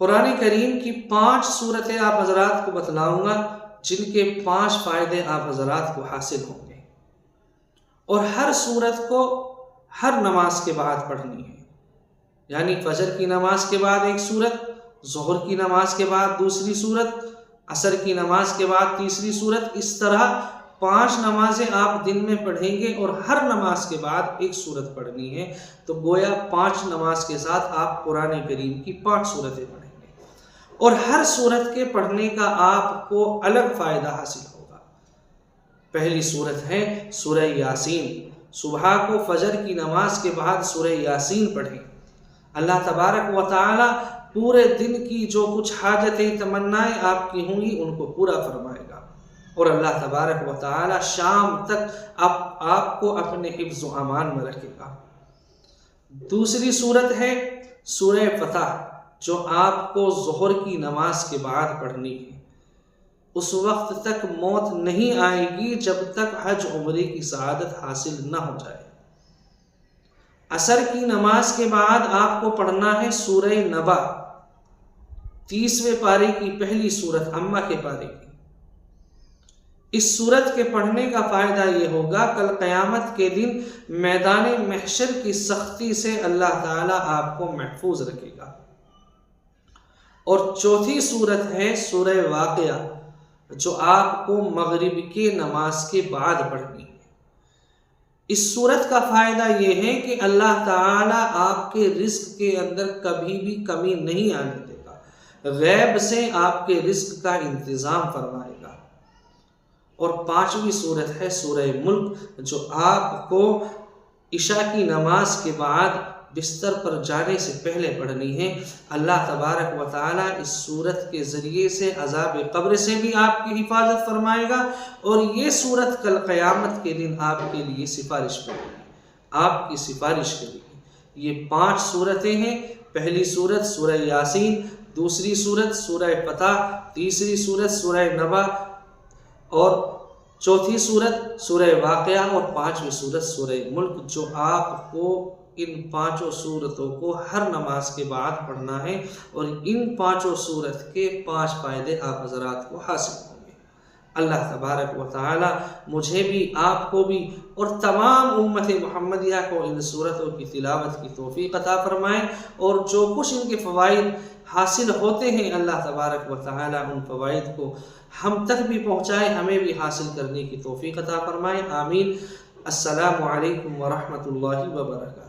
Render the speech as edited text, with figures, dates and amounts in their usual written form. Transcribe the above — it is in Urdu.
قرآن کریم کی 5 صورتیں آپ حضرات کو بتلاؤں گا جن کے 5 فائدے آپ حضرات کو حاصل ہوں گے، اور ہر صورت کو ہر نماز کے بعد پڑھنی ہے، یعنی فجر کی نماز کے بعد ایک صورت، ظہر کی نماز کے بعد دوسری صورت، عصر کی نماز کے بعد تیسری صورت، اس طرح 5 نمازیں آپ دن میں پڑھیں گے اور ہر نماز کے بعد ایک صورت پڑھنی ہے، تو گویا 5 نماز کے ساتھ آپ قرآن کریم کی 5 صورتیں پڑھیں گے، اور ہر صورت کے پڑھنے کا آپ کو الگ فائدہ حاصل ہوگا۔ پہلی صورت ہے سورہ یاسین، صبح کو فجر کی نماز کے بعد سورہ یاسین پڑھیں، اللہ تبارک و تعالی پورے دن کی جو کچھ حاجتیں تمنائیں آپ کی ہوں گی ان کو پورا فرمائے گا، اور اللہ تبارک و تعالی شام تک آپ کو اپنے حفظ و امان میں رکھے گا۔ دوسری صورت ہے سورہ فتح، جو آپ کو ظہر کی نماز کے بعد پڑھنی ہے، اس وقت تک موت نہیں آئے گی جب تک حج عمرے کی سعادت حاصل نہ ہو جائے۔ عصر کی نماز کے بعد آپ کو پڑھنا ہے سورہ نبا، 30ویں پارے کی پہلی صورت، امہ کے پارے کی۔ اس صورت کے پڑھنے کا فائدہ یہ ہوگا کل قیامت کے دن میدان محشر کی سختی سے اللہ تعالیٰ آپ کو محفوظ رکھے گا۔ اور چوتھی صورت ہے سورہ واقعہ، جو آپ کو مغرب کی نماز کے بعد پڑھنی ہے۔ اس صورت کا فائدہ یہ ہے کہ اللہ تعالیٰ آپ کے رزق کے اندر کبھی بھی کمی نہیں آنے دے گا، غیب سے آپ کے رزق کا انتظام فرمائے گا۔ اور 5ویں صورت ہے سورہ ملک، جو آپ کو عشاء کی نماز کے بعد بستر پر جانے سے پہلے پڑھنی ہے۔ اللہ تبارک و تعالیٰ اس صورت کے ذریعے سے عذاب قبر سے بھی آپ کی حفاظت فرمائے گا، اور یہ صورت کل قیامت کے دن آپ کے لیے سفارش کرے گی، آپ کی سفارش کرے گی۔ یہ 5 صورتیں ہیں، پہلی صورت سورہ یاسین، دوسری صورت سورہ فتح، تیسری صورت سورہ نبا، اور چوتھی صورت سورہ واقعہ، اور 5ویں صورت سورہ ملک، جو آپ کو ان 5 صورتوں کو ہر نماز کے بعد پڑھنا ہے، اور ان 5 صورت کے 5 فائدے آپ حضرات کو حاصل ہوں گے۔ اللہ تبارک و تعالی مجھے بھی، آپ کو بھی، اور تمام امت محمدیہ کو ان صورتوں کی تلاوت کی توفیق عطا فرمائے، اور جو کچھ ان کے فوائد حاصل ہوتے ہیں اللہ تبارک و تعالی ان فوائد کو ہم تک بھی پہنچائے، ہمیں بھی حاصل کرنے کی توفیق عطا فرمائے، آمین۔ السلام علیکم ورحمۃ اللہ وبرکاتہ۔